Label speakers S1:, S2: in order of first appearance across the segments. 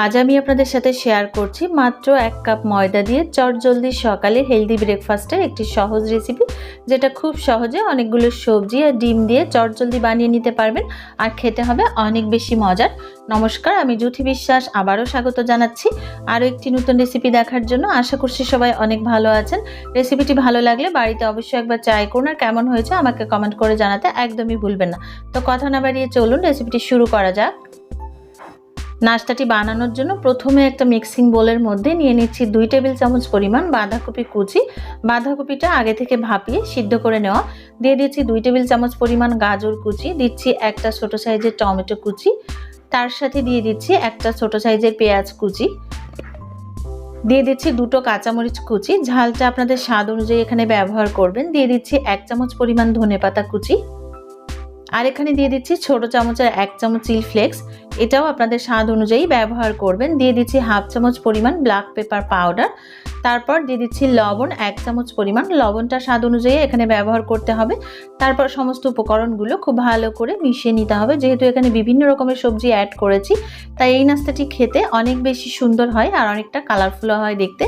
S1: আজ আমি আপনাদের সাথে শেয়ার করছি মাত্র 1 কাপ ময়দা দিয়ে চটজলদি সকালে হেলদি ব্রেকফাস্টের একটি সহজ রেসিপি, যেটা খুব সহজে অনেকগুলো সবজি আর ডিম দিয়ে চটজলদি বানিয়ে নিতে পারবেন আর খেতে হবে অনেক বেশি মজার। নমস্কার, আমি জ্যোতি বিশ্বাস আবারও স্বাগত জানাচ্ছি আরও একটি নতুন রেসিপি দেখার জন্য। আশা করছি সবাই অনেক ভালো আছেন। রেসিপিটি ভালো লাগলে বাড়িতে অবশ্যই একবার ট্রাই করুন আর কেমন হয়েছে আমাকে কমেন্ট করে জানাতে একদমই ভুলবেন না। তো কথা না বাড়িয়ে চলুন রেসিপিটি শুরু করা যাক। নাস্তাটি বানানোর জন্য প্রথমে একটা মিক্সিং বোলের মধ্যে নিয়ে নিচ্ছি 2 টেবিল চামচ পরিমাণ বাঁধাকপি কুচি। বাঁধাকপিটা আগে থেকে ভাপিয়ে সিদ্ধ করে নেওয়া। দিয়ে দিচ্ছি 2 টেবিল চামচ পরিমাণ গাজর কুচি, দিচ্ছি একটা ছোট সাইজের টমেটো কুচি, তার সাথে দিয়ে দিচ্ছি একটা ছোট সাইজের পেঁয়াজ কুচি, দিয়ে দিচ্ছি 2টো কাঁচামরিচ কুচি, ঝালটা আপনাদের স্বাদ অনুযায়ী এখানে ব্যবহার করবেন। দিয়ে দিচ্ছি 1 চামচ পরিমাণ ধনেপাতা কুচি, আর এখানে দিয়ে দিচ্ছি ছোট চামচের 1 চামচ চিলি ফ্লেক্স, এটাও আপনাদের স্বাদ অনুযায়ী ব্যবহার করবেন। দিয়ে দিচ্ছি হাফ চামচ পরিমাণ ব্ল্যাক পেপার পাউডার, তারপর দিয়ে দিচ্ছি লবণ 1 চামচ পরিমাণ, লবণটা স্বাদ অনুযায়ী এখানে ব্যবহার করতে হবে। তারপর সমস্ত উপকরণগুলো খুব ভালো করে মিশিয়ে নিতে হবে। যেহেতু এখানে বিভিন্ন রকমের সবজি অ্যাড করেছি, তাই এই নাস্তাটি খেতে অনেক বেশি সুন্দর হয় আর অনেকটা কালারফুল হয় দেখতে।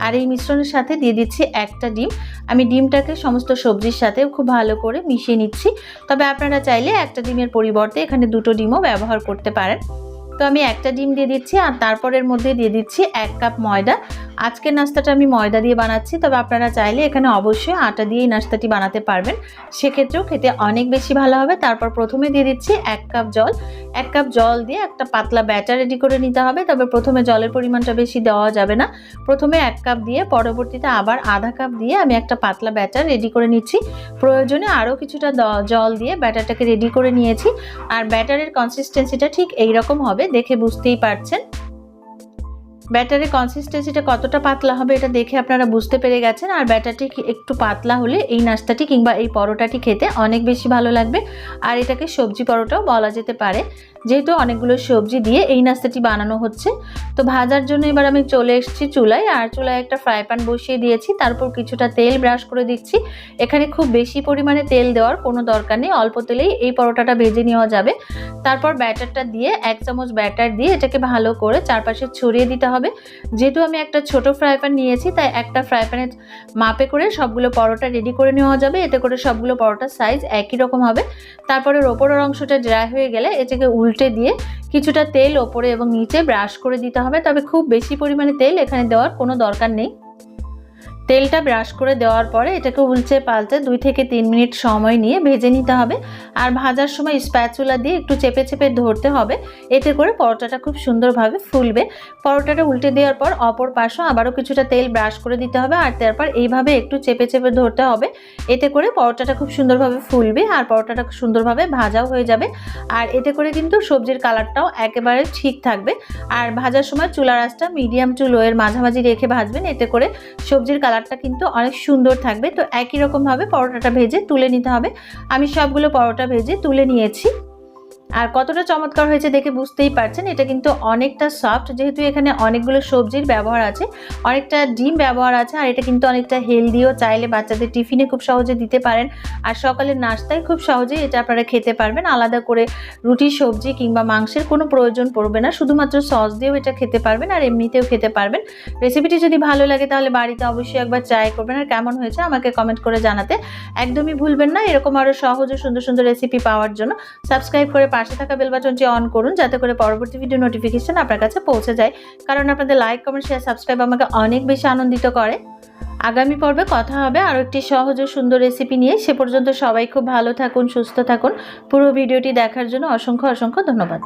S1: আর এই মিশ্রণের সাথে দিয়ে দিচ্ছি একটা ডিম। আমি ডিমটাকে সমস্ত সবজির সাথে খুব ভালো করে মিশিয়ে নিচ্ছি। তবে আপনারা চাইলে একটা ডিমের পরিবর্তে এখানে 2টো ডিমও ব্যবহার করতে পারেন। তো আমি একটা ডিম দিয়ে দিচ্ছি আর তারপরের মধ্যে দিয়ে দিচ্ছি 1 কাপ ময়দা। আজকের নাস্তাটা আমি ময়দা দিয়ে বানাচ্ছি, তবে আপনারা চাইলে এখানে অবশ্যই আটা দিয়ে এই নাস্তাটি বানাতে পারবেন, সেক্ষেত্রেও খেতে অনেক বেশি ভালো হবে। তারপর প্রথমে দিয়ে দিচ্ছি 1 কাপ জল। 1 কাপ জল দিয়ে একটা পাতলা ব্যাটার রেডি করে নিতে হবে। তবে প্রথমে জলের পরিমাণটা বেশি দেওয়া যাবে না। প্রথমে 1 কাপ দিয়ে পরবর্তীতে আবার আধা কাপ দিয়ে আমি একটা পাতলা ব্যাটার রেডি করে নিচ্ছি। প্রয়োজনে আরও কিছুটা জল দিয়ে ব্যাটারটাকে রেডি করে নিয়েছি। আর ব্যাটারের কনসিস্টেন্সিটা ঠিক এইরকম হবে, দেখে বুঝতেই পারছেন। ব্যাটারের কনসিস্টেন্সিটা কতটা পাতলা হবে এটা দেখে আপনারা বুঝতে পেরে গেছেন। আর ব্যাটারটি একটু পাতলা হলে এই নাস্তাটি কিংবা এই পরোটাটি খেতে অনেক বেশি ভালো লাগবে। আর এটাকে সবজি পরোটাও বলা যেতে পারে, যেহেতু অনেকগুলো সবজি দিয়ে এই নাস্তাটি বানানো হচ্ছে। তো ভাজার জন্য এবার আমি চলে এসেছি চুলায়, আর চুলায় একটা ফ্রাই প্যান বসিয়ে দিয়েছি। তারপর কিছুটা তেল ব্রাশ করে দিচ্ছি। এখানে খুব বেশি পরিমাণে তেল দেওয়ার কোনো দরকার নেই, অল্প তেলেই এই পরোটাটা ভেজে নেওয়া যাবে। তারপর ব্যাটারটা দিয়ে 1 চামচ ব্যাটার দিয়ে এটাকে ভালো করে চারপাশে ছড়িয়ে দিতে হবে। যেহেতু আমি একটা ছোট ফ্রাই প্যান নিয়েছি, তাই একটা ফ্রাই প্যানের মাপে করে সবগুলো পরোটা রেডি করে নেওয়া যাবে। এতে করে সবগুলো পরোটার সাইজ একই রকম হবে। তারপরে ওপরের অংশটা ড্রাই হয়ে গেলে এটাকে উল্টে দিয়ে কিছুটা তেল ওপরে এবং নিচে ব্রাশ করে দিতে হবে। তবে খুব বেশি পরিমাণে তেল এখানে দেওয়ার কোনো দরকার নেই। তেলটা ব্রাশ করে দেওয়ার পরে এটাকে উল্টে পাল্টে 2 থেকে 3 মিনিট সময় নিয়ে ভেজে নিতে হবে। আর ভাজার সময় স্প্যাচুলা দিয়ে একটু চেপে চেপে ধরতে হবে, এতে করে পরোটাটা খুব সুন্দরভাবে ফুলবে। পরোটাটা উল্টে দেওয়ার পর অপর পাশও আবারও কিছুটা তেল ব্রাশ করে দিতে হবে। আর তারপর এইভাবে একটু চেপে চেপে ধরতে হবে, এতে করে পরোটাটা খুব সুন্দরভাবে ফুলবে আর পরোটাটা সুন্দরভাবে ভাজাও হয়ে যাবে। আর এতে করে কিন্তু সবজির কালারটাও একেবারে ঠিক থাকবে। আর ভাজার সময় চুলার আঁচটা মিডিয়াম টু লো এর মাঝামাঝি রেখে ভাজবেন, এতে করে সবজির কালারটা কিন্তু অনেক সুন্দর থাকবে। তো একই রকম ভাবে পরোটাটা ভেজে তুলে নিতে হবে। আমি সবগুলো পরোটা ভেজে তুলে নিয়েছি। আর কতটা চমৎকার হয়েছে দেখে বুঝতেই পারছেন। এটা কিন্তু অনেকটা সফট, যেহেতু এখানে অনেকগুলো সবজির ব্যবহার আছে, অনেকটা ডিম ব্যবহার আছে। আর এটা কিন্তু অনেকটা হেলদিও, চাইলে বাচ্চাদের টিফিনে খুব সহজে দিতে পারেন। আর সকালের নাস্তায় খুব সহজেই এটা আপনারা খেতে পারবেন। আলাদা করে রুটি, সবজি কিংবা মাংসের কোনো প্রয়োজন পড়বে না, শুধুমাত্র সস দিয়েও এটা খেতে পারবেন আর এমনিতেও খেতে পারবেন। রেসিপিটি যদি ভালো লাগে তাহলে বাড়িতে অবশ্যই একবার ট্রাই করবেন আর কেমন হয়েছে আমাকে কমেন্ট করে জানাতে একদমই ভুলবেন না। এরকম আরও সহজ ও সুন্দর সুন্দর রেসিপি পাওয়ার জন্য সাবস্ক্রাইব করে পাশে থাকা বেল বাটনটি অন করুন, যাতে করে পরবর্তী ভিডিও নোটিফিকেশন আপনার কাছে পৌঁছে যায়। কারণ আপনাদের লাইক, কমেন্ট, শেয়ার, সাবস্ক্রাইব আমাকে অনেক বেশি আনন্দিত করে। আগামী পর্বে কথা হবে আরও একটি সহজ ও সুন্দর রেসিপি নিয়ে। সে পর্যন্ত সবাই খুব ভালো থাকুন, সুস্থ থাকুন। পুরো ভিডিওটি দেখার জন্য অসংখ্য অসংখ্য ধন্যবাদ।